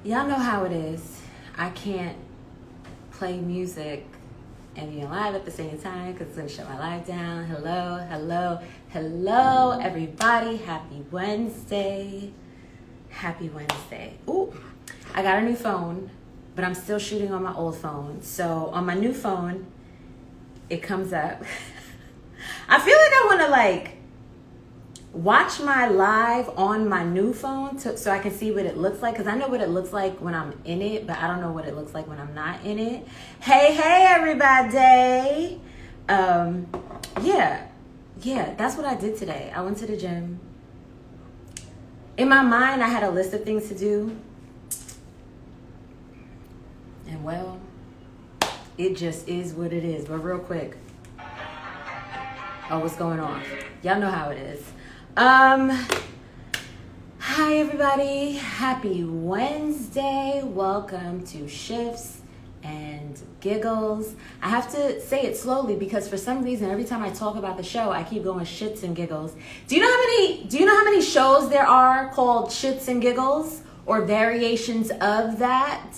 Y'all know how it is. I can't play music and be live at the same time because it's going to shut my live down. Hello, everybody. Happy Wednesday. Happy Wednesday. Ooh, I got a new phone, but I'm still shooting on my old phone. So on my new phone, it comes up. I feel like I want to watch my live on my new phone so I can see what it looks like, because I know what it looks like when I'm in it, but I don't know what it looks like when I'm not in it. Hey everybody. Yeah, that's what I did today. I went to the gym. In my mind, I had a list of things to do, and well, it just is what it is. But real quick, what's going on? Y'all know how it is. Hi everybody, happy Wednesday. Welcome to Shifts and Giggles. I have to say it slowly because for some reason every time I talk about the show I keep going shits and giggles. Do you know how many shows there are called Shits and Giggles or variations of that?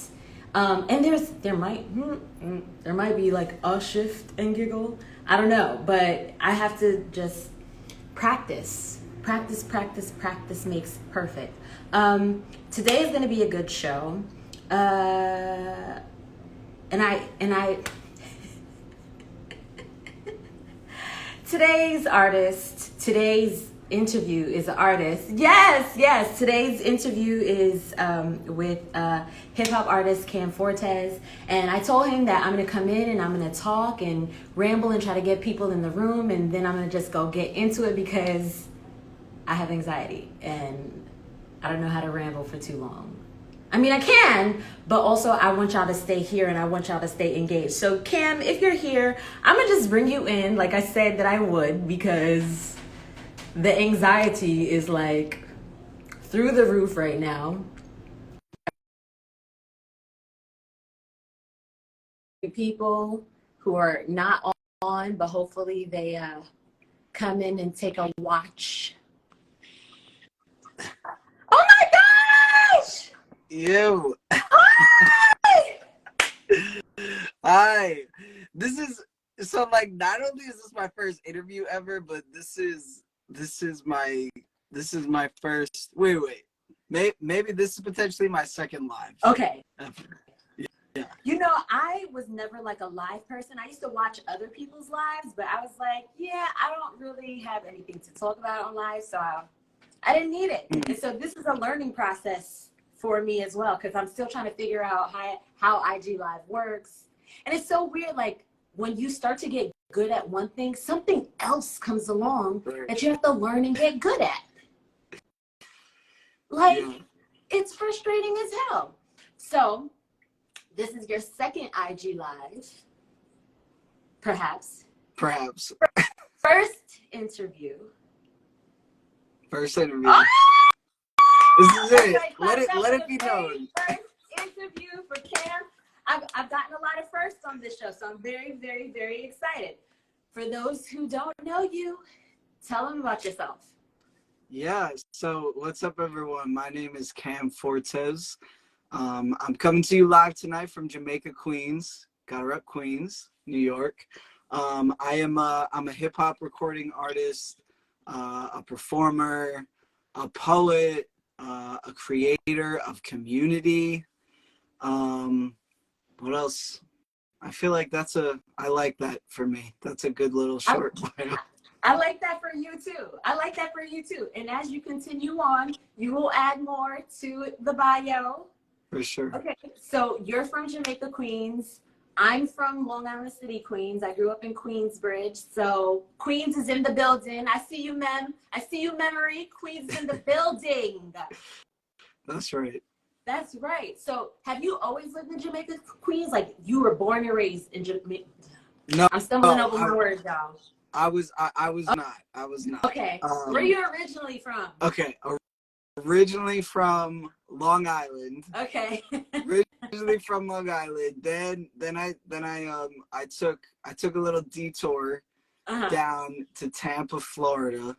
And there might be like a shift and giggle. I don't know, but I have to just practice makes perfect. Today is going to be a good show. And I today's interview is an artist. Yes, today's interview is with hip-hop artist Cam Fortes, and I told him that I'm going to come in and I'm going to talk and ramble and try to get people in the room, and then I'm going to just go get into it because I have anxiety and I don't know how to ramble for too long. I mean, I can, but also I want y'all to stay here and I want y'all to stay engaged. So Cam, if you're here, I'm gonna just bring you in like I said that I would, because the anxiety is like through the roof right now. People who are not on, but hopefully they come in and take a watch. Oh my gosh! You. Hi. This is so not only is this my first interview ever, but this is my first maybe this is potentially my second live. Okay. Ever. Yeah. I was never like a live person. I used to watch other people's lives, but I was like, yeah, I don't really have anything to talk about on live, so I didn't need it. And so this is a learning process for me as well, because I'm still trying to figure out how IG Live works. And it's so weird, like when you start to get good at one thing, something else comes along that you have to learn and get good at. It's frustrating as hell. So this is your second IG Live, perhaps. First interview. First interview. Oh! This is it. Right, let it be known. First interview for Cam. I've gotten a lot of firsts on this show, so I'm very, very, very excited. For those who don't know you, tell them about yourself. Yeah, so what's up everyone? My name is Cam Fortes. I'm coming to you live tonight from Jamaica, Queens. Gotta rep Queens, New York. I'm a hip hop recording artist, a performer, a poet, a creator of community. What else? I feel like I like that for me. That's a good little short bio. I like that for you too. And as you continue on, you will add more to the bio. For sure. Okay, so you're from Jamaica, Queens. I'm from Long Island City, Queens. I grew up in Queensbridge. So Queens is in the building. I see you, Mem. I see you, Memory. Queens is in the building. That's right. That's right. So have you always lived in Jamaica, Queens? Like you were born and raised in Jamaica? No. I'm stumbling over my words, y'all. I was not. Okay. Where are you originally from? Okay. Originally from Long Island. Okay. Originally from Long Island. Then I took a little detour down to Tampa, Florida.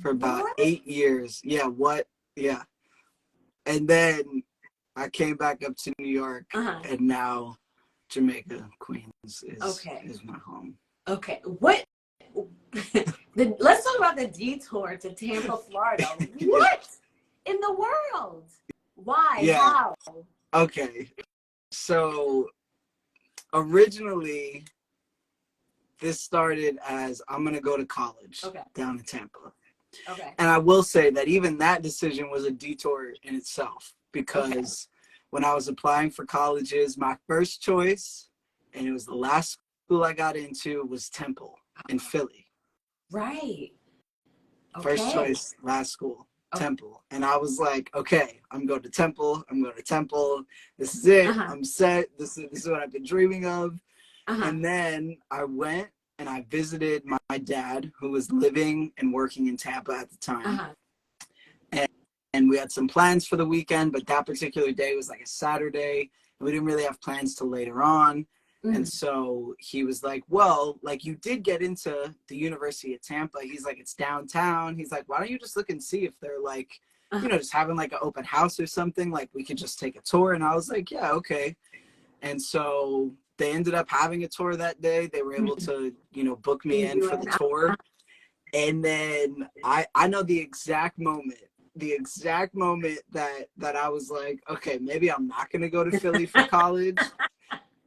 for about What? 8 years. Yeah, what? Yeah. And then I came back up to New York, and now Jamaica, Queens is my home. Okay. What? Let's talk about the detour to Tampa, Florida. Yeah. What in the world? Why? Yeah. How? Okay. So originally, this started as I'm going to go to college down in Tampa. Okay. And I will say that even that decision was a detour in itself, because when I was applying for colleges, my first choice, and it was the last school I got into, was Temple in Philly. Right. Okay. First choice, last school, Temple. And I was like, okay, I'm going to Temple. I'm going to Temple. This is it. I'm set. This is what I've been dreaming of. And then I went and I visited my dad, who was living and working in Tampa at the time. And we had some plans for the weekend, but that particular day was like a Saturday. And we didn't really have plans till later on. And so he was like, well, like, you did get into the University of Tampa. He's like, it's downtown. He's like, why don't you just look and see if they're like, you know, just having like an open house or something, like we could just take a tour. And I was like, yeah, okay. And so they ended up having a tour that day. They were able to, you know, book me in for the tour. And then I know the exact moment that I was like, okay, maybe I'm not going to go to Philly for college.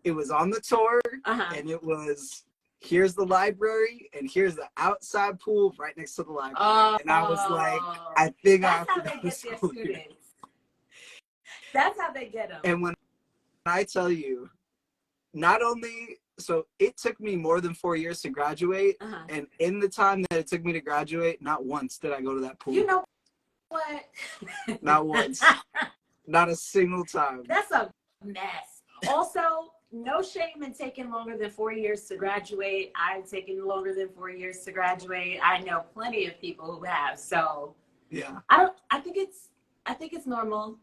It was on the tour, and it was, here's the library, and here's the outside pool right next to the library. And I was like, I think I have to go to school here. That's how they get them. And when I tell you, not only, so it took me more than 4 years to graduate, and in the time that it took me to graduate, not once did I go to that pool. You know what? Not once. Not a single time. That's a mess. Also, no shame in taking longer than 4 years to graduate. I've taken longer than 4 years to graduate. I know plenty of people who have. So yeah, I think it's normal.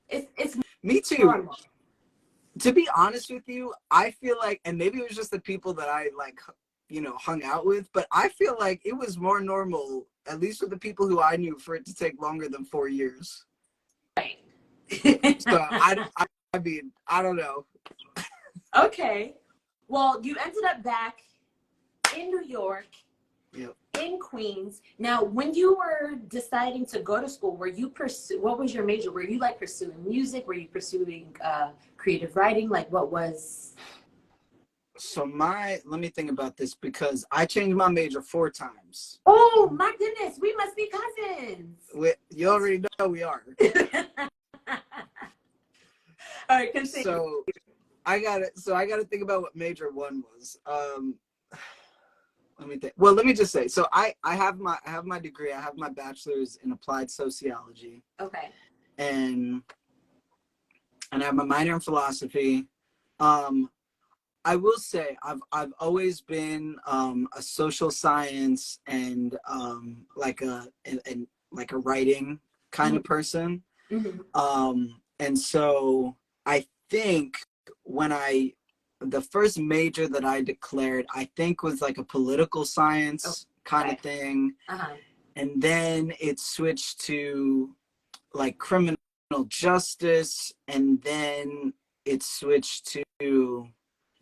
It's me too. Normal. To be honest with you, I feel like, and maybe it was just the people that I like, you know, hung out with, but I feel like it was more normal, at least with the people who I knew, for it to take longer than 4 years. Right. So I mean, I don't know. Okay. Well, you ended up back in New York, in Queens. Now, when you were deciding to go to school, what was your major? Were you like pursuing music? Were you pursuing creative writing? Like, what was? So let me think about this, because I changed my major 4 times. Oh my goodness, we must be cousins. You already know we are. All right, continue. So I gotta think about what major 1 was. Let me think. Well, let me just say, so I have my degree. I have my bachelor's in applied sociology. Okay. And I have my minor in philosophy. I will say I've always been a social science and like a writing kind of person. And so I think the first major that I declared, I think, was like a political science kind of thing. And then it switched to like criminal justice, and then it switched to,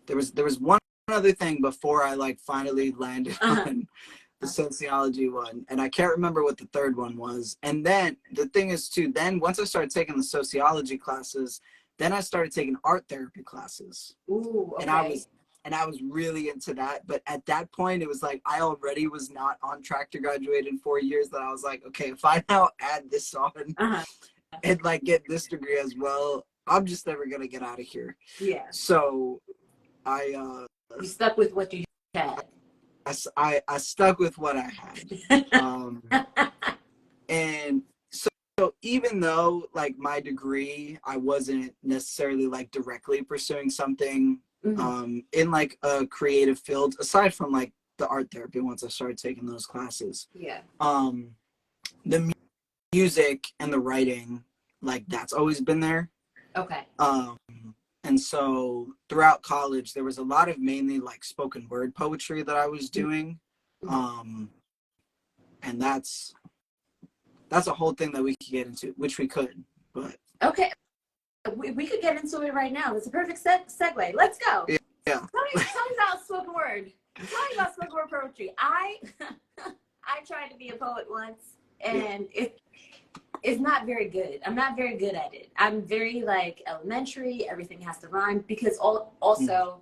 there was one other thing before I like finally landed on the sociology one, and I can't remember what the third one was. And then the thing is too, then once I started taking the sociology classes, then I started taking art therapy classes. Ooh, okay. And I was really into that. But at that point, it was like I already was not on track to graduate in 4 years, that I was like, okay, if I now add this on and like get this degree as well, I'm just never gonna get out of here. Yeah. So you stuck with what you had. I stuck with what I had. And so even though like my degree, I wasn't necessarily like directly pursuing something in like a creative field, aside from like the art therapy, once I started taking those classes. Yeah. The music and the writing, like that's always been there. Okay. And so throughout college, there was a lot of mainly like spoken word poetry that I was doing. and that's a whole thing that we could get into, which we could, but okay, we could get into it right now. It's a perfect segue. Let's go. yeah. Tell me about spoken word. Tell me about spoken word poetry. I tried to be a poet once, and it's not very good. I'm not very good at it. I'm very like elementary. Everything has to rhyme, because also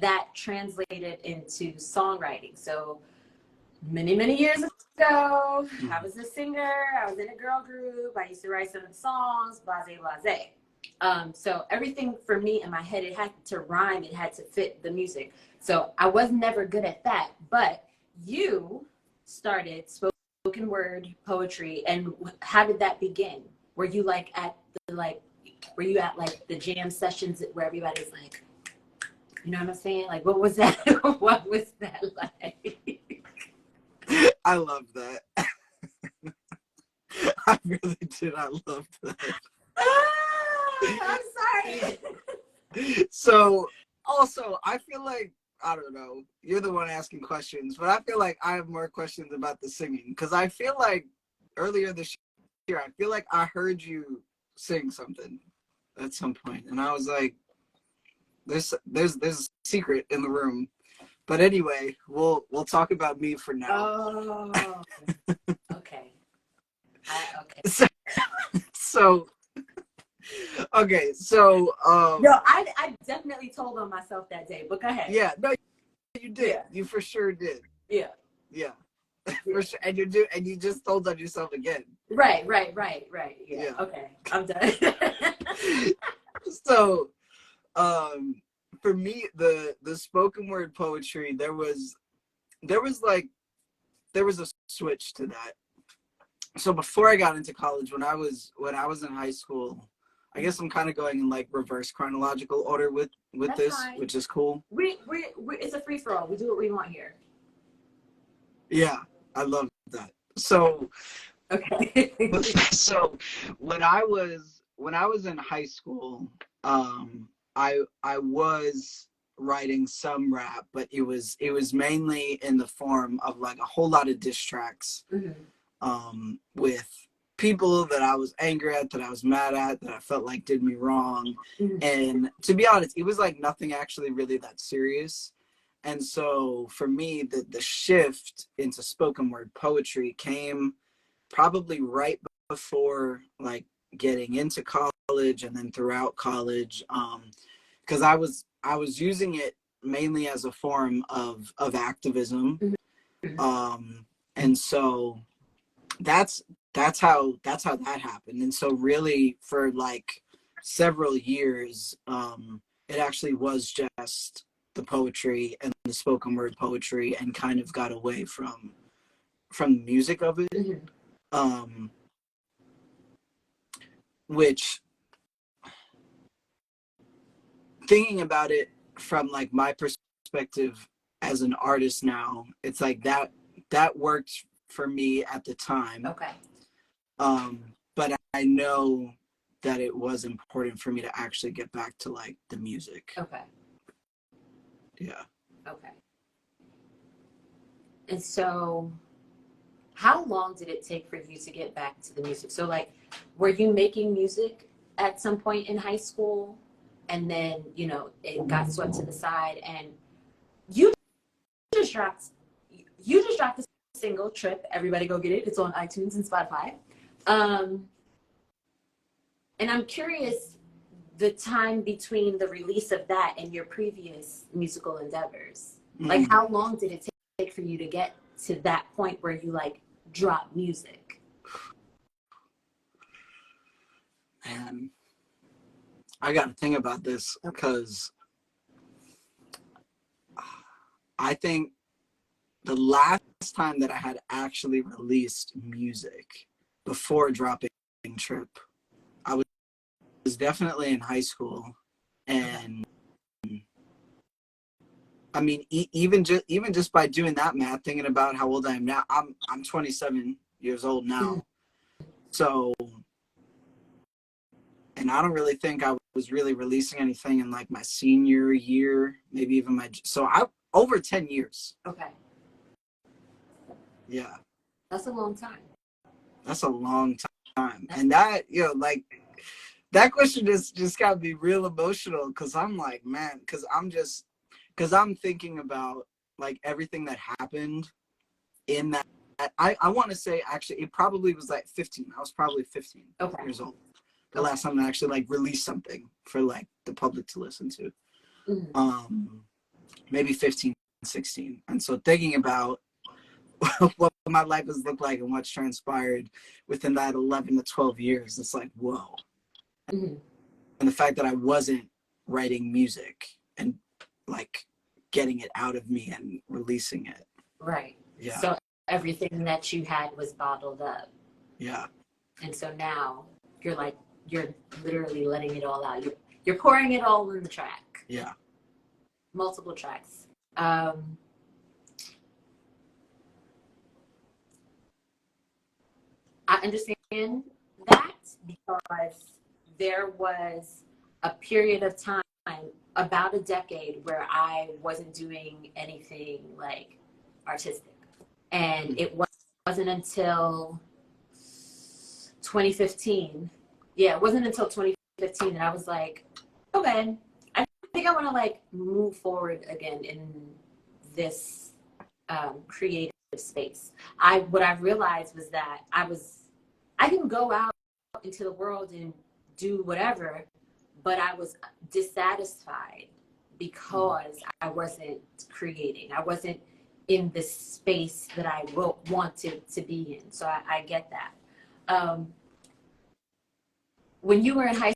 that translated into songwriting. So many years ago, I was a singer. I was in a girl group. I used to write some of the songs. Blase. So everything for me in my head, it had to rhyme. It had to fit the music. So I was never good at that. But you started spoken word poetry, and how did that begin? Were you like at the jam sessions where everybody's like, you know what I'm saying? Like, what was that? What was that like? I love that. I really did. I loved that. I'm sorry. So, also, I feel like, I don't know, you're the one asking questions, but I feel like I have more questions about the singing, because I feel like earlier this year, I feel like I heard you sing something at some point, and I was like, there's a secret in the room. But anyway, we'll talk about me for now. Oh, okay. Okay. So okay, so No, I definitely told on myself that day, but go ahead. yeah, no, you did. Yeah. You for sure did. Yeah. For sure. And you just told on yourself again. Right. Yeah. Okay, I'm done. So for me, the spoken word poetry, there was a switch to that. So before I got into college, when I was in high school, I guess I'm kind of going in like reverse chronological order with That's this, fine. which is cool. We it's a free for all. We do what we want here. Yeah, I love that. So Okay. so when I was in high school, I was writing some rap, but it was mainly in the form of like a whole lot of diss tracks, with people that I was angry at, that I was mad at, that I felt like did me wrong. And to be honest, it was like nothing actually really that serious. And so for me, the shift into spoken word poetry came probably right before like getting into college, and then throughout college, because I was using it mainly as a form of activism. And so that's how that happened. And so really for like several years, it actually was just the poetry and the spoken word poetry, and kind of got away from the music of it. Which, thinking about it from like my perspective as an artist now, it's like that worked for me at the time. Okay. But I know that it was important for me to actually get back to like the music. Okay. Yeah. Okay. And so how long did it take for you to get back to the music? So like, were you making music at some point in high school, and then, it got swept to the side, and you just dropped a single, Trip. Everybody go get it. It's on iTunes and Spotify. And I'm curious the time between the release of that and your previous musical endeavors. Like, how long did it take for you to get to that point where you like drop music? Man, I got to think about this, because I think the last time that I had actually released music before dropping Trip, I was definitely in high school. And I mean, even just by doing that math, thinking about how old I am now, I'm 27 years old now. So, and I don't really think I was really releasing anything in like my senior year, maybe even over 10 years. Okay. Yeah. That's a long time. That's a long time. And that, like, that question just got me real emotional, because I'm like, man, because I'm thinking about like everything that happened in that. I want to say, actually, it probably was like 15. I was probably 15 years old. The last time I actually like released something for like the public to listen to. Maybe 15, 16. And so thinking about what my life has looked like and what's transpired within that 11 to 12 years, it's like, whoa. And the fact that I wasn't writing music and like getting it out of me and releasing it. Right. Yeah. So everything that you had was bottled up. Yeah. And so now you're literally letting it all out. You're pouring it all in the track. Yeah. Multiple tracks. I understand that because there was a period of time, about a decade, where I wasn't doing anything like artistic. And it wasn't until 2015. Yeah, it wasn't until 2015 that I was like, okay, I think I want to like move forward again in this creative space. What I realized was that I can go out into the world and do whatever, but I was dissatisfied because I wasn't creating. I wasn't in the space that I wanted to be in. So I get that. When you were in high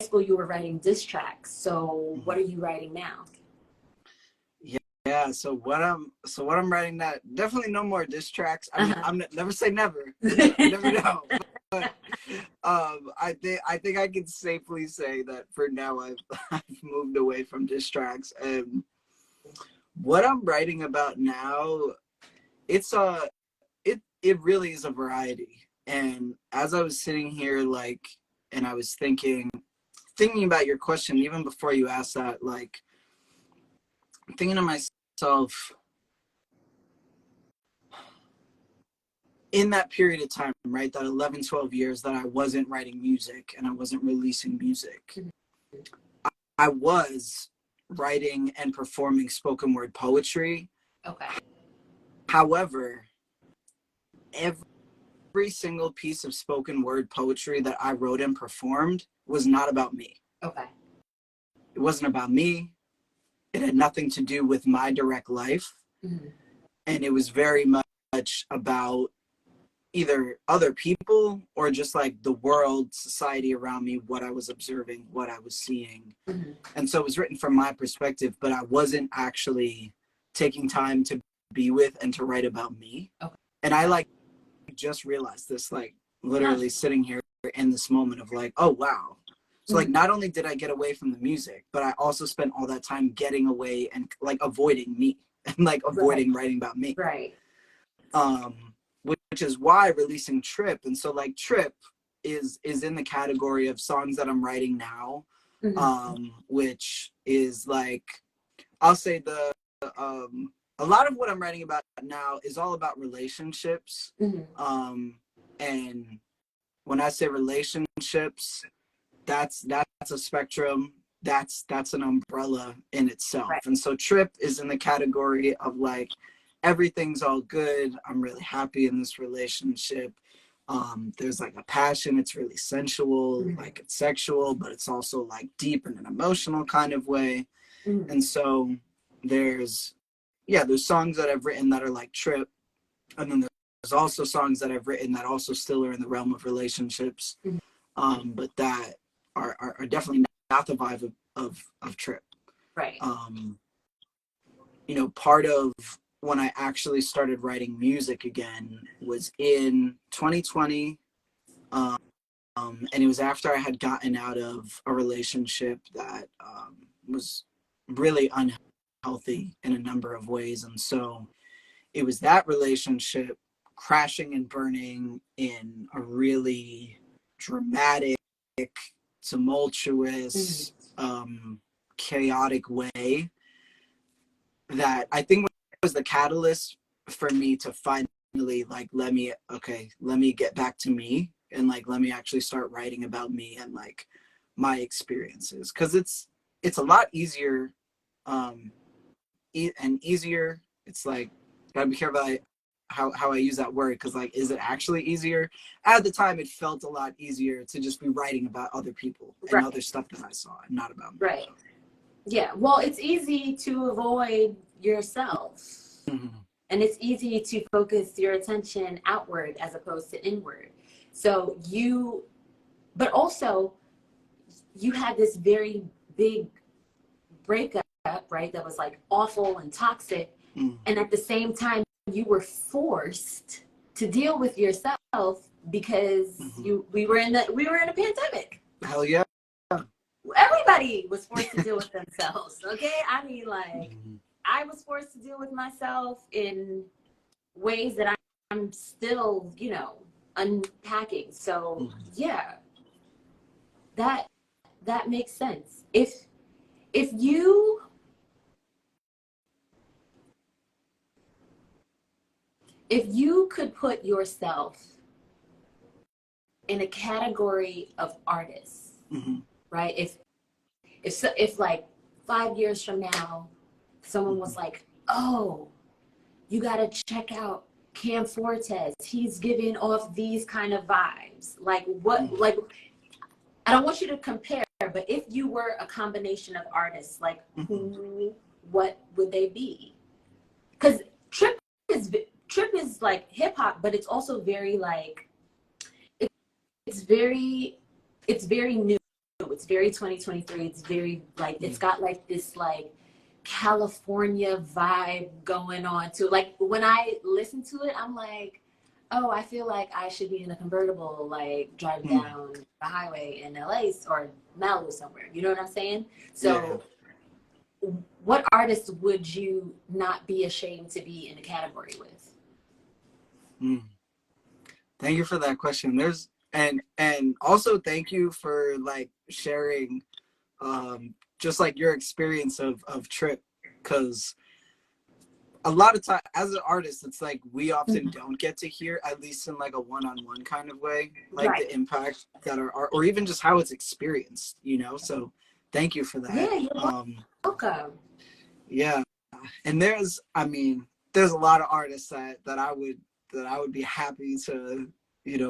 school, you were writing diss tracks. So what are you writing now? Yeah, so what I'm writing now, definitely no more diss tracks. I mean, I'm never say never. You never know. But I think I can safely say that for now I've moved away from diss tracks. And what I'm writing about now, it really is a variety. And as I was sitting here, like, and I was thinking about your question even before you asked that, like, thinking to myself, in that period of time, right, that 11, 12 years that I wasn't writing music and I wasn't releasing music, I was writing and performing spoken word poetry. Okay. However, every single piece of spoken word poetry that I wrote and performed was not about me. Okay. It wasn't about me. It had nothing to do with my direct life. And it was very much about either other people or just like the world, society around me, what I was observing, what I was seeing. And so it was written from my perspective, but I wasn't actually taking time to be with and to write about me. Okay. And I like just realized this, like literally sitting here in this moment of like, oh, wow. So like, not only did I get away from the music, but I also spent all that time getting away and like avoiding me and like avoiding writing about me. Right. Which is why releasing Trip. And so like Trip is in the category of songs that I'm writing now, which is like, I'll say a lot of what I'm writing about now is all about relationships. And when I say relationships, that's a spectrum. That's an umbrella in itself. Right. And so Trip is in the category of like, everything's all good. I'm really happy in this relationship. There's like a passion. It's really sensual, like it's sexual, but it's also like deep in an emotional kind of way. And so there's songs that I've written that are like Trip. And then there's also songs that I've written that also still are in the realm of relationships. But that are definitely not the vibe of Trip. Right. Part of when I actually started writing music again was in 2020. And it was after I had gotten out of a relationship that was really unhealthy in a number of ways. And so it was that relationship crashing and burning in a really dramatic, tumultuous, chaotic way that I think was the catalyst for me to find like, let me get back to me, and like let me actually start writing about me and like my experiences, because it's a lot easier, and easier. It's like, gotta be careful how I use that word, because like, is it actually easier? At the time it felt a lot easier to just be writing about other people and Right. other stuff that I saw, and not about me. Right. Yeah. Well, it's easy to avoid yourself. Mm-hmm. And it's easy to focus your attention outward as opposed to inward. So but also you had this very big breakup, right? That was like awful and toxic. Mm-hmm. And at the same time, you were forced to deal with yourself because Mm-hmm. we were in a pandemic. Hell yeah. Everybody was forced to deal with themselves. Okay. I mean, like, Mm-hmm. I was forced to deal with myself in ways that I'm still, unpacking. So yeah, that makes sense. If you could put yourself in a category of artists, Mm-hmm. right? If like 5 years from now, someone was like, "Oh, you got to check out Cam Fortes. He's giving off these kind of vibes." Like what? Like, I don't want you to compare, but if you were a combination of artists, like what would they be? Because Trip is like hip hop, but it's also very like it's very new. It's very 2023. It's very like it's got like this like California vibe going on too. Like when I listen to it, I'm like, oh, I feel like I should be in a convertible, like driving down the highway in LA or Malibu somewhere. You know what I'm saying? So what artist would you not be ashamed to be in a category with? Thank you for that question. There's and also thank you for like sharing just like your experience of Trip, because a lot of time as an artist, it's like we often don't get to hear, at least in like a one-on-one kind of way, like the impact that our art, or even just how it's experienced, so thank you for that. Yeah, you're welcome. Yeah, and there's a lot of artists that I would be happy to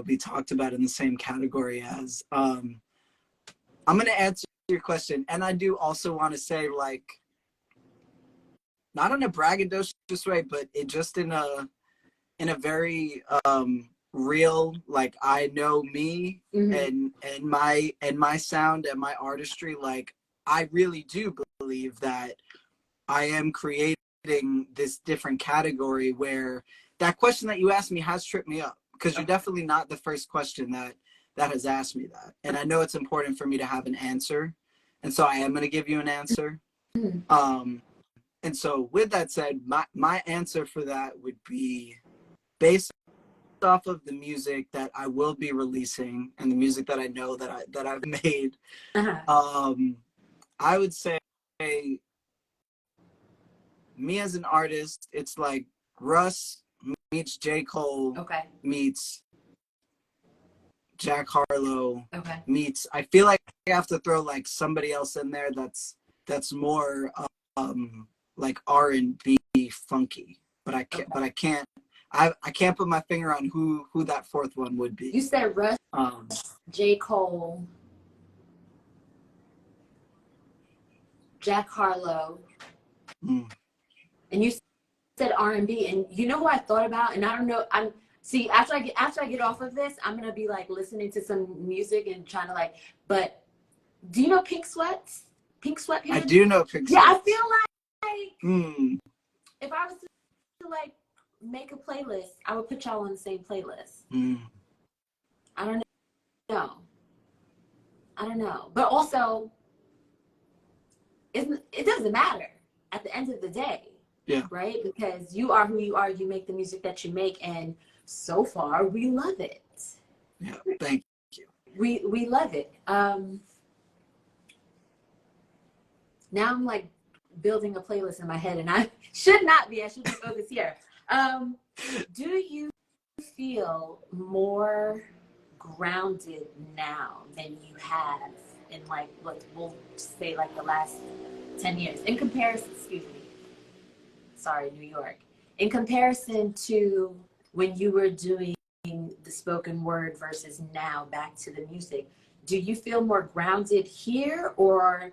be talked about in the same category as. I'm gonna answer your question, and I do also want to say, like, not in a braggadocious way, but it just in a very real, like, I know me and my sound and my artistry. Like, I really do believe that I am creating this different category where that question that you asked me has tripped me up, because you're definitely not the first question that has asked me that. And I know it's important for me to have an answer. And so I am going to give you an answer. And so with that said, my answer for that would be based off of the music that I will be releasing and the music that I know that I've made. I would say me as an artist, it's like Russ meets J. Cole meets Jack Harlow meets, I feel like I have to throw like somebody else in there that's more like R&B funky, but I can't put my finger on who that fourth one would be. You said Russ, J. Cole, Jack Harlow, and you said R&B, and you know who I thought about, and I don't know. After I get off of this, I'm gonna be like listening to some music and trying to like. But do you know Pink Sweats? Pink Sweatpants? I do know Pink Sweats. Yeah, I feel like if I was to like make a playlist, I would put y'all on the same playlist. I don't know, but also it doesn't matter at the end of the day. Yeah. Right? Because you are who you are. You make the music that you make, and so far we love it. Yeah. Thank you. We love it. Now I'm like building a playlist in my head, and I should not be. I should be focused here. Do you feel more grounded now than you have in like what we'll say like the last 10 years in comparison, excuse me, sorry, New York, in comparison to when you were doing the spoken word versus now back to the music? Do you feel more grounded here, or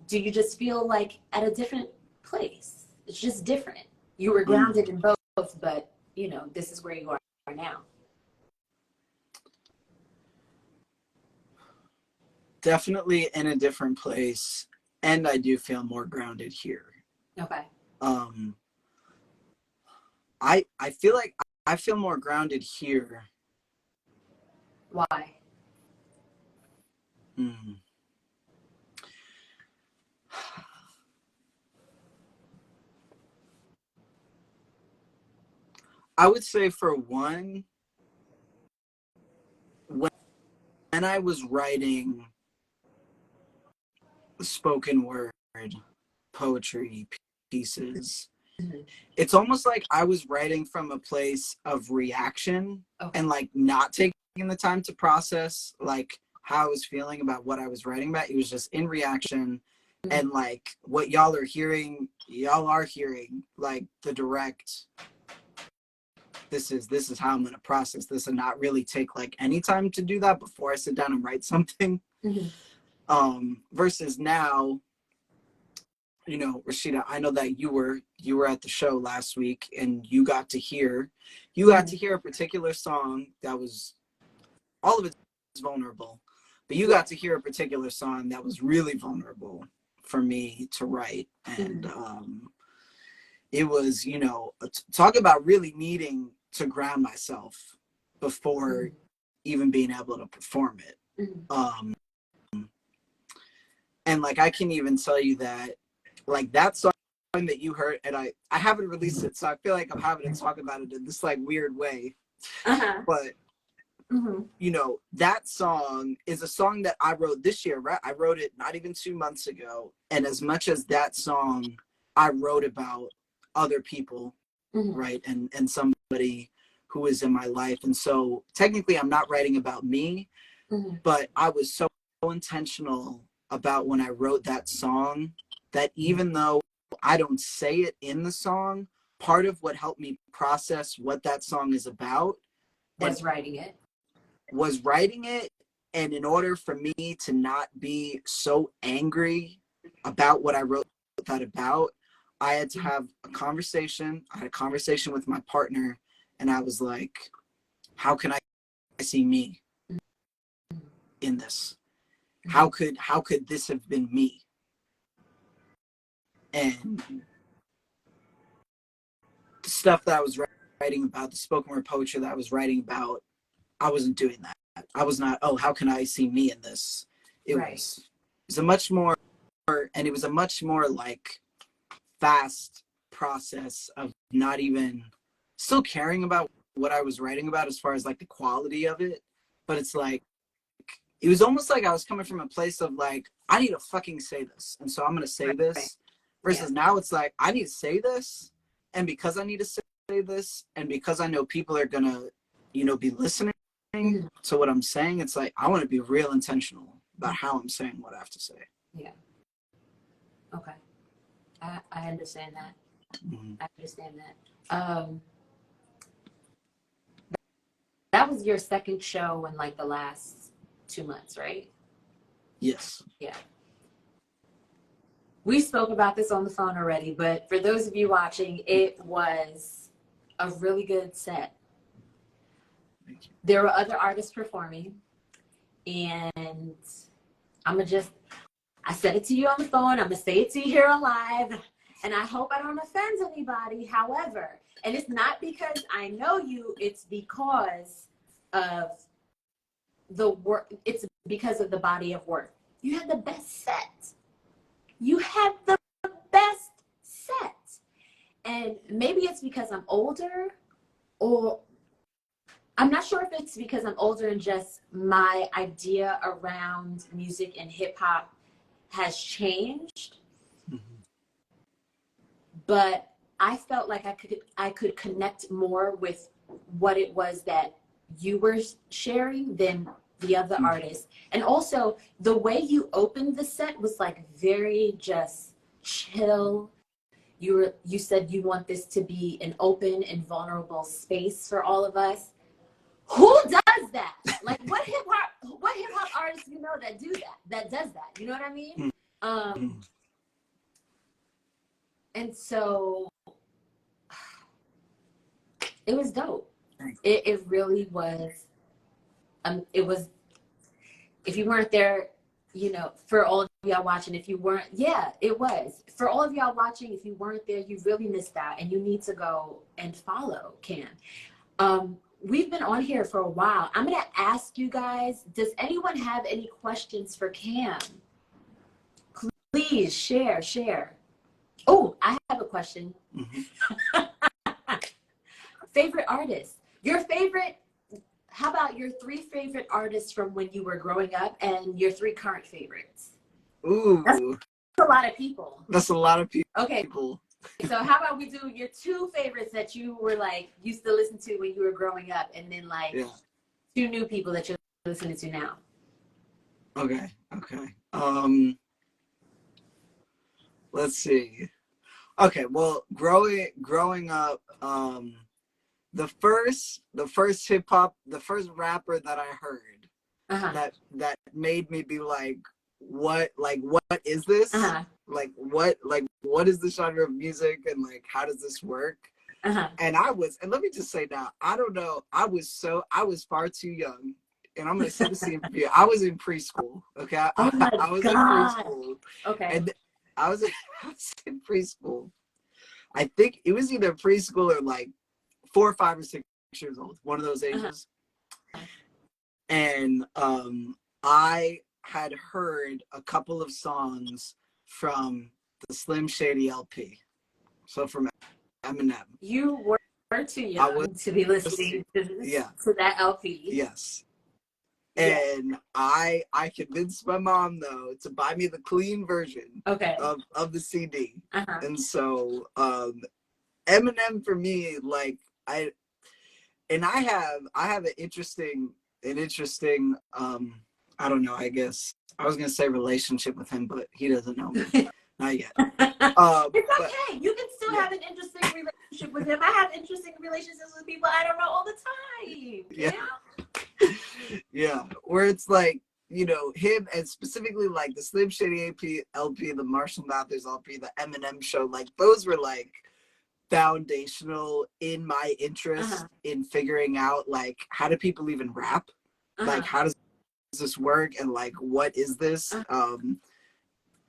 do you just feel like at a different place? It's just different. You were grounded in both, but you know, this is where you are now. Definitely in a different place, and I do feel more grounded here. Okay. I feel like I feel more grounded here. Why? Mm. I would say for one, when I was writing spoken word poetry pieces, Mm-hmm. it's almost like I was writing from a place of reaction, Okay. and like not taking the time to process like how I was feeling about what I was writing about. It was just in reaction. Mm-hmm. And like what y'all are hearing like the direct, this is how I'm going to process this, and not really take like any time to do that before I sit down and write something. Mm-hmm. Versus now, you know, Rashida, I know that you were at the show last week, and you got to hear a particular song that was, all of it's vulnerable, but you got to hear a particular song that was really vulnerable for me to write. And it was, you know, talk about really needing to ground myself before even being able to perform it. And like I can even tell you that like that song that you heard, and I haven't released it, so I feel like I'm having to talk about it in this like weird way. But you know, that song is a song that I wrote this year, right? I wrote it not even 2 months ago. And as much as that song I wrote about other people, right? And somebody who is in my life. And so technically I'm not writing about me, but I was so intentional about when I wrote that song that even though I don't say it in the song, part of what helped me process what that song is about Was writing it. And in order for me to not be so angry about what I wrote that about, I had to have a conversation. I had a conversation with my partner, and I was like, how can I see me in this? How could this have been me? And the stuff that I was writing about, the spoken word poetry that I was writing about, I wasn't doing that. I was not, oh, how can I see me in this? It was a much more, and it was a much more like fast process of not even still caring about what I was writing about as far as like the quality of it. But it's like, it was almost like I was coming from a place of like, I need to fucking say this. And so I'm going to say this. Versus now it's like, I need to say this. And because I need to say this, and because I know people are going to, you know, be listening to what I'm saying, it's like, I want to be real intentional about how I'm saying what I have to say. Yeah. Okay. I understand that. I understand that. That was your second show in like the last 2 months, right? Yes. Yeah. We spoke about this on the phone already, but for those of you watching, it was a really good set. Thank you. There were other artists performing, and I said it to you on the phone, I'm gonna say it to you here on live, and I hope I don't offend anybody. However, and it's not because I know you, it's because of the work, it's because of the body of work. You had the best set. You had the best set. And maybe it's because I'm older, or I'm not sure if it's because I'm older and just my idea around music and hip hop has changed. But I felt like I could connect more with what it was that you were sharing than the other artists. And also the way you opened the set was like very just chill. You said you want this to be an open and vulnerable space for all of us. Who does that? Like what hip hop artists you know that do that? That does that? You know what I mean? And so it was dope. It really was. It was. If you weren't there, you know, for all of y'all watching, if you weren't, yeah, it was. For all of y'all watching, if you weren't there, you really missed out, and you need to go and follow Cam. We've been on here for a while. I'm gonna ask you guys, does anyone have any questions for Cam? Please share. Oh, I have a question. Favorite artist? Your favorite, how about your 3 favorite artists from when you were growing up and your 3 current favorites? Ooh. That's a lot of people. That's a lot of people. Okay. So how about we do your 2 favorites that you were like, used to listen to when you were growing up, and then like 2 new people that you're listening to now. Okay. Let's see. Okay, well, growing up, the first hip hop, the first rapper that I heard that made me be like, what is this? Like what is the genre of music, and like how does this work? And let me just say now, I don't know, I was far too young, and I'm gonna set the scene for you. I was in preschool, okay? I was in preschool. Okay. And I was in preschool. I think it was either preschool or like 4 or 5 or 6 years old, one of those ages. And I had heard a couple of songs from the Slim Shady LP. So from Eminem. You were too young to be listening to that LP. Yes. And I convinced my mom though to buy me the clean version of the CD. And so Eminem for me, like I have an interesting I don't know, I guess I was gonna say relationship with him, but he doesn't know me. Not yet. It's okay. You can still have an interesting relationship with him. I have interesting relationships with people I don't know all the time. Yeah. Where it's like, you know, him, and specifically like the Slim Shady LP, the Marshall Mathers LP, the Eminem Show, like those were like foundational in my interest in figuring out like how do people even rap? Like how does this work, and like what is this? And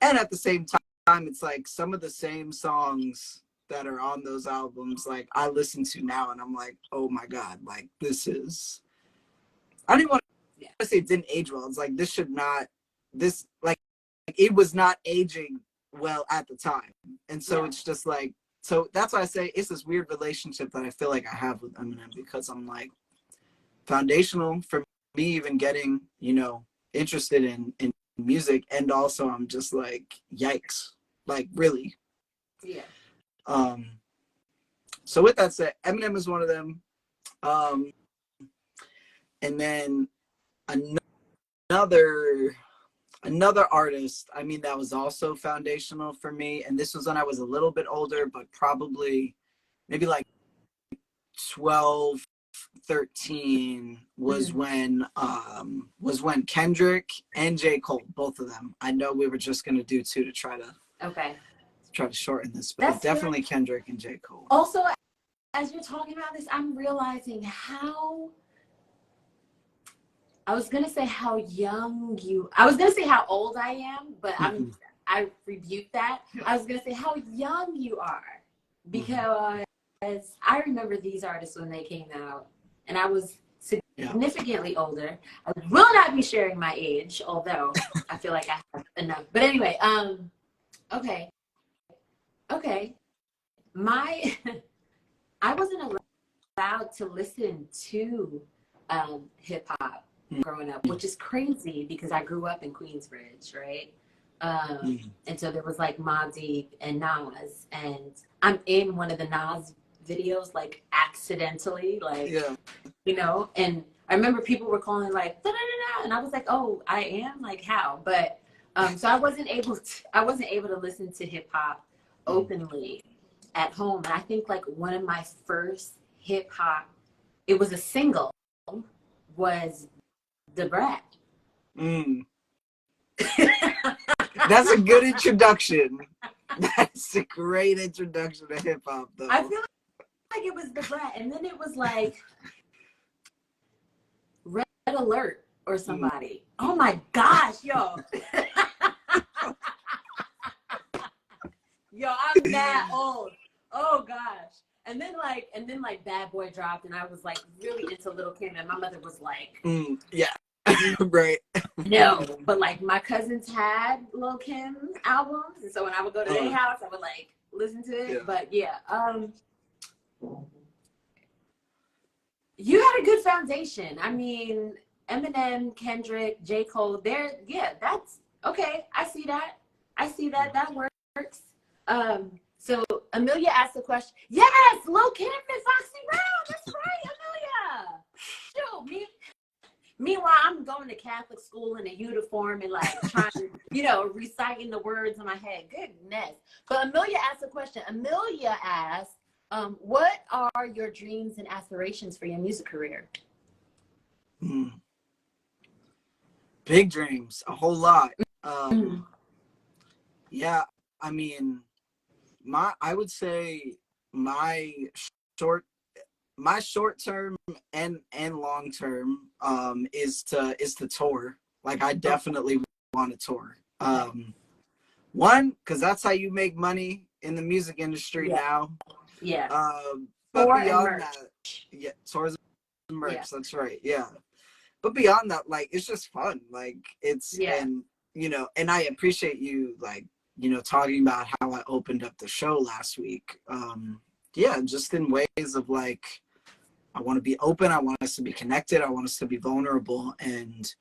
at the same time, it's like some of the same songs that are on those albums, like I listen to now and I'm like, oh my God, like this is, I didn't want to say it didn't age well. It's like, it was not aging well at the time. And so it's just like, so that's why I say it's this weird relationship that I feel like I have with Eminem, because I'm like, foundational for me even getting, you know, interested in music. And also I'm just like, yikes, like really. So with that said, Eminem is one of them. And then another artist, I mean, that was also foundational for me, and this was when I was a little bit older, but probably maybe like 12, 13 was when Kendrick and J. Cole, both of them. I know we were just gonna do 2 to try to shorten this, but that's definitely good. Kendrick and J. Cole. Also, as you're talking about this, I'm realizing how, I was gonna say how old I am, but I rebuke that. I was gonna say how young you are, because I remember these artists when they came out, and I was significantly older. I will not be sharing my age, although I feel like I have enough. But anyway, okay. I wasn't allowed to listen to hip hop growing up, which is crazy because I grew up in Queensbridge, right? And so there was like Mobb Deep and Nas, and I'm in one of the Nas videos like accidentally, like, Yeah. you know, and I remember people were calling like da, da, da, da, and I was like, oh, I am, like, how? But so I wasn't able to listen to hip hop openly at home. And I think like one of my first hip hop, it was a single, was The Brat. Mm. That's a good introduction. That's a great introduction to hip hop, though. I feel like it was The Brat, and then it was like Red Alert or somebody. Oh my gosh, yo. Yo, I'm that old. Oh gosh. And then like Bad Boy dropped, and I was like really into Little Kim, and my mother was like, yeah. Right. no. But like my cousins had Lil Kim albums, and so when I would go to their house, I would like listen to it. Yeah. But yeah, you had a good foundation. I mean, Eminem, Kendrick, J. Cole, that's okay. I see that. That works. So Amelia asked the question. Yes, Lil Kim and Foxy Brown. That's right, Amelia. Shoot, meanwhile, I'm going to Catholic school in a uniform and like trying to, reciting the words in my head. Goodness. But Amelia asked a question. Amelia asked, what are your dreams and aspirations for your music career? Big dreams, a whole lot. Yeah, I mean, I would say my short term and long term is to tour. Like I definitely want to tour. One, because that's how you make money in the music industry now. Yeah. But Tour beyond that, yeah, tours and merch. Yeah. That's right. Yeah. But beyond that, like it's just fun. Like it's and and I appreciate you like talking about how I opened up the show last week. Yeah, just in ways of like I want to be open. I want us to be connected. I want us to be vulnerable. And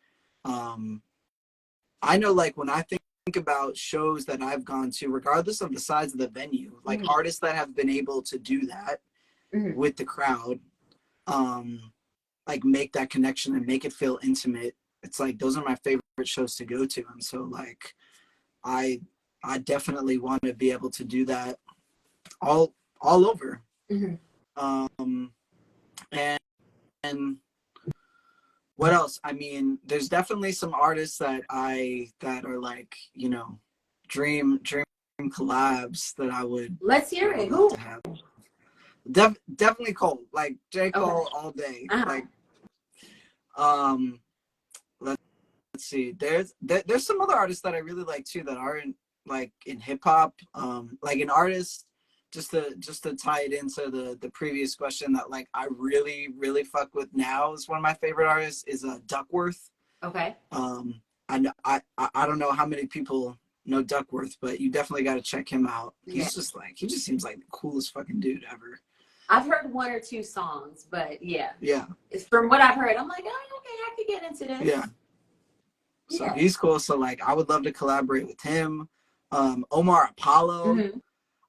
I know like when I think about shows that I've gone to, regardless of the size of the venue, like artists that have been able to do that with the crowd, like make that connection and make it feel intimate. It's like those are my favorite shows to go to. And so like I definitely want to be able to do that all over. And what else? I mean, there's definitely some artists that are like, dream collabs that I would. Let's hear it. Who? Definitely Cole, like J. Cole all day. Like, let's see. There's some other artists that I really like too that aren't like in hip hop. Like an artist. Just to tie it into the previous question that like I really fuck with now is one of my favorite artists is Duckworth. Okay. I don't know how many people know Duckworth, but you definitely got to check him out. He's just like he just seems like the coolest fucking dude ever. I've heard one or two songs, but yeah. It's from what I've heard. I'm like, oh, okay, I could get into this. Yeah. So he's cool. So like I would love to collaborate with him. Omar Apollo.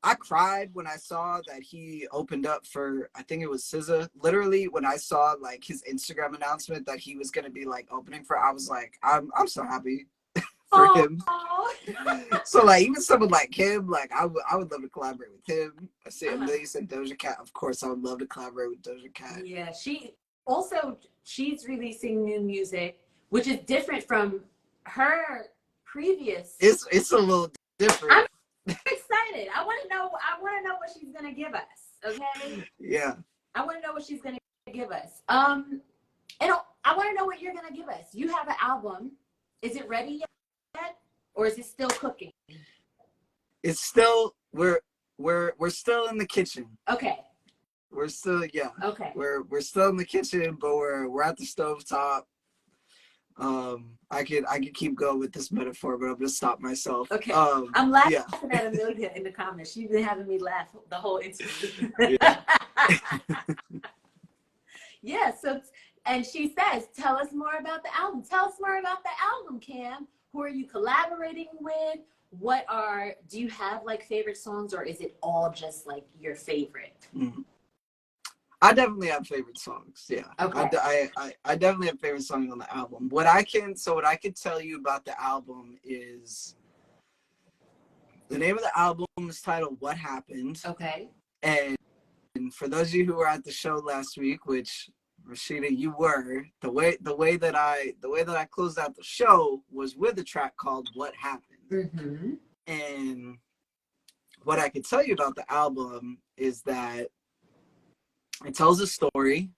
I cried when I saw that he opened up for, I think it was SZA. Literally, when I saw like his Instagram announcement that he was gonna be like opening for, I was like, I'm so happy for him. So like even someone like him, like I would love to collaborate with him. I see Amelia said Doja Cat. Of course, I would love to collaborate with Doja Cat. Yeah, she's releasing new music, which is different from her previous. It's a little different. I'm excited. I want to know what she's gonna give us. Okay. Yeah. I want to know what she's gonna give us. And I want to know what you're gonna give us. You have an album. Is it ready yet, or is it still cooking? It's still we're still in the kitchen. Okay. We're still Okay. We're still in the kitchen, but we're at the stovetop. I could keep going with this metaphor, but I'm gonna stop myself. Okay. I'm laughing at Amelia in the comments. She's been having me laugh the whole interview. So and she says, tell us more about the album. Tell us more about the album, Cam. Who are you collaborating with? Do you have like favorite songs, or is it all just like your favorite? I definitely have favorite songs. Yeah. Okay. I definitely have favorite songs on the album. What I can tell you about the album is the name of the album is titled What Happened. Okay. And for those of you who were at the show last week, which Rashida, you were, the way that I closed out the show was with a track called What Happened. Mm-hmm. And what I can tell you about the album is that it tells a story.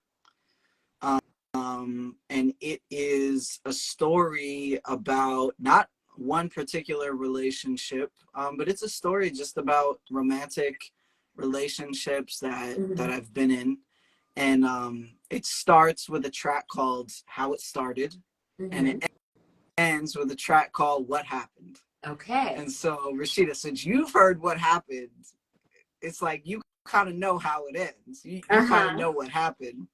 And it is a story about not one particular relationship, but it's a story just about romantic relationships that I've been in. And it starts with a track called How It Started, and it ends with a track called What Happened. Okay. And so, Rashida, since you've heard What Happened, it's like you kind of know how it ends. You kind of know what happened.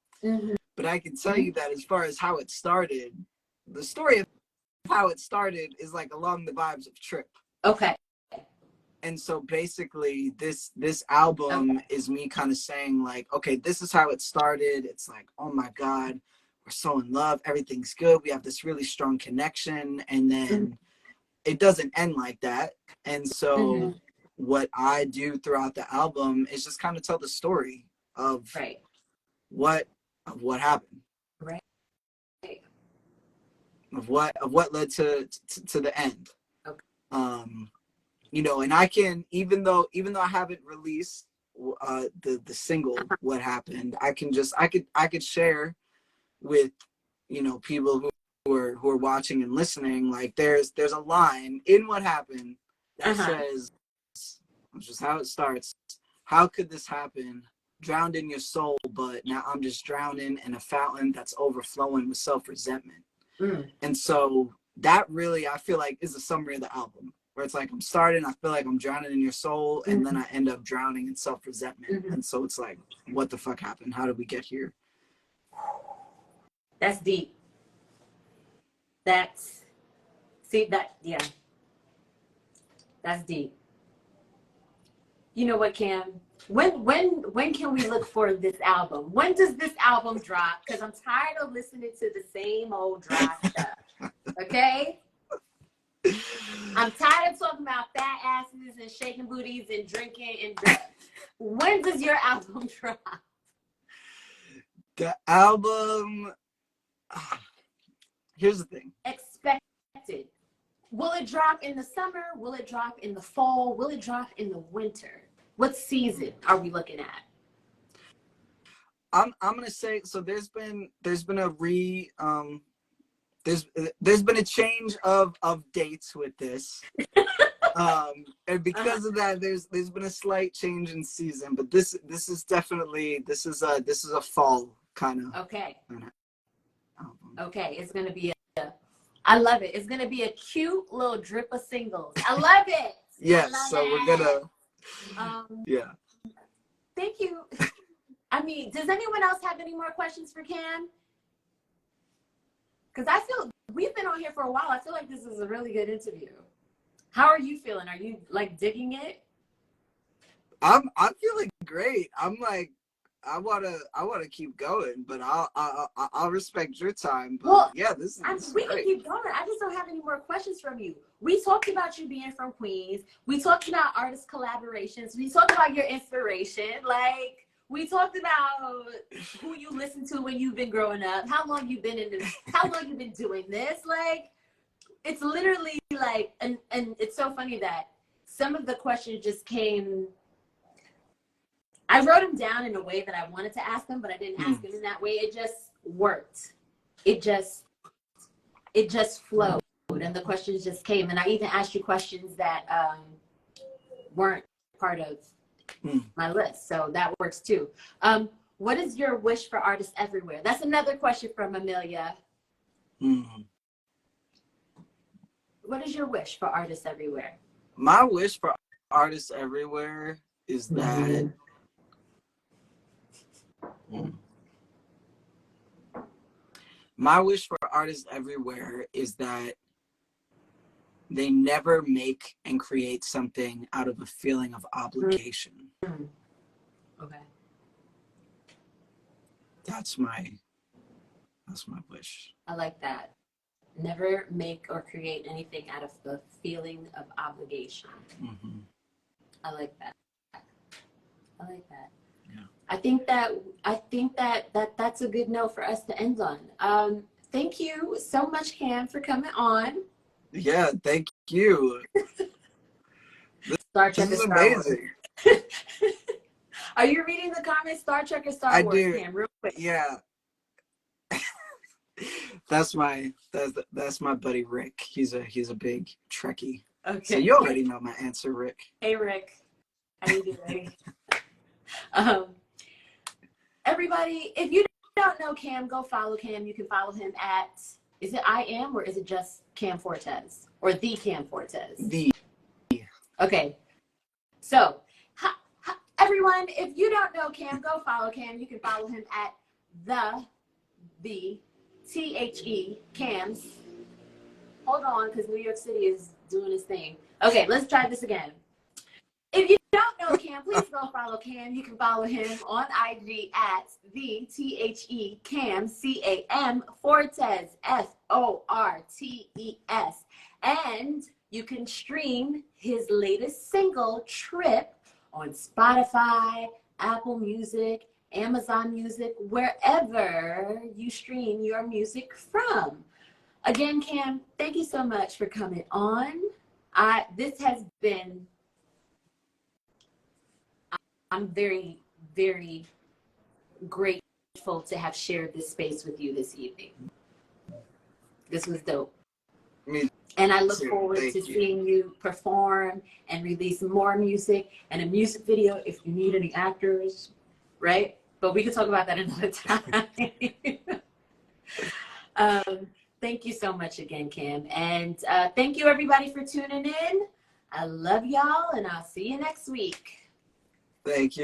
But I can tell you that as far as how it started, the story of how it started is like along the vibes of Trip. Okay. And so basically this album is me kind of saying like, okay, this is how it started. It's like, oh my God, we're so in love. Everything's good. We have this really strong connection. And then it doesn't end like that. And so what I do throughout the album is just kind of tell the story of what happened. Right. Of what led to the end. Okay. You know, and I can, even though I haven't released the single What Happened, I could share with, you know, people who are watching and listening, like there's a line in What Happened that says, which is how it starts, how could this happen? Drowned in your soul, but now I'm just drowning in a fountain that's overflowing with self-resentment. And so that really, I feel like, is a summary of the album, where it's like I'm starting, I feel like I'm drowning in your soul, and then I end up drowning in self-resentment. And so it's like, what the fuck happened? How did we get here? That's deep. That's deep. You know what, Cam? When can we look for this album? When does this album drop? Because I'm tired of listening to the same old dry stuff. Okay? I'm tired of talking about fat asses and shaking booties and drinking and drugs. When does your album drop? The album, here's the thing. Expected. Will it drop in the summer? Will it drop in the fall? Will it drop in the winter? What season are we looking at? I'm gonna say, so there's been there's been a change of dates with this. And because of that, there's been a slight change in season, but this is definitely a fall kind of album. Okay, it's gonna be I love it. It's gonna be a cute little drip of singles. I love it. Yes, so we're gonna yeah. Thank you. I mean, does anyone else have any more questions for Cam? Because I feel we've been on here for a while. I feel like this is a really good interview. How are you feeling? Are you like digging it? I'm feeling great. I'm like, I wanna keep going, but I'll respect your time. But well, yeah, this is we great. can keep going. I just don't have any more questions from you. We talked about you being from Queens. We talked about artist collaborations. We talked about your inspiration. Like we talked about who you listen to when you've been growing up, how long you've been in this, how long you've been doing this. Like it's literally like, and it's so funny that some of the questions just came. I wrote them down in a way that I wanted to ask them, but I didn't ask them in that way. It just worked. It just flowed, and the questions just came. And I even asked you questions that weren't part of my list, so that works too. What is your wish for artists everywhere? That's another question from Amelia. What is your wish for artists everywhere? My wish for artists everywhere is that my wish for artists everywhere is that they never make and create something out of a feeling of obligation. Okay. That's my wish. I like that. Never make or create anything out of the feeling of obligation. Mm-hmm. I like that. I like that. Yeah. I think that's a good note for us to end on. Thank you so much, Cam, for coming on. Yeah, thank you. Star This Trek or is Star Wars? amazing. Are you reading the comments? Star Trek or Star I Wars, do. Cam? Real quick. Yeah. That's my buddy Rick. He's a big Trekkie. Okay. So you already know my answer, Rick. Hey, Rick. How you doing? Everybody, if you don't know Cam, go follow Cam. You can follow him at, is it I Am or is it just Cam Fortes? Or the Cam Fortes? The. Okay. So, everyone, if you don't know Cam, go follow Cam. You can follow him at the THE Cams. Hold on, because New York City is doing its thing. Okay, let's try this again. If you don't know Cam, please go follow Cam. You can follow him on IG at the THE Cam, CAM Fortes, FORTES. And you can stream his latest single, Trip, on Spotify, Apple Music, Amazon Music, wherever you stream your music from. Again, Cam, thank you so much for coming on. This has been, I'm very, very grateful to have shared this space with you this evening. This was dope. And I look forward to seeing you perform and release more music and a music video if you need any actors, right? But we can talk about that another time. Thank you so much again, Kim. And thank you, everybody, for tuning in. I love y'all, and I'll see you next week. Thank you.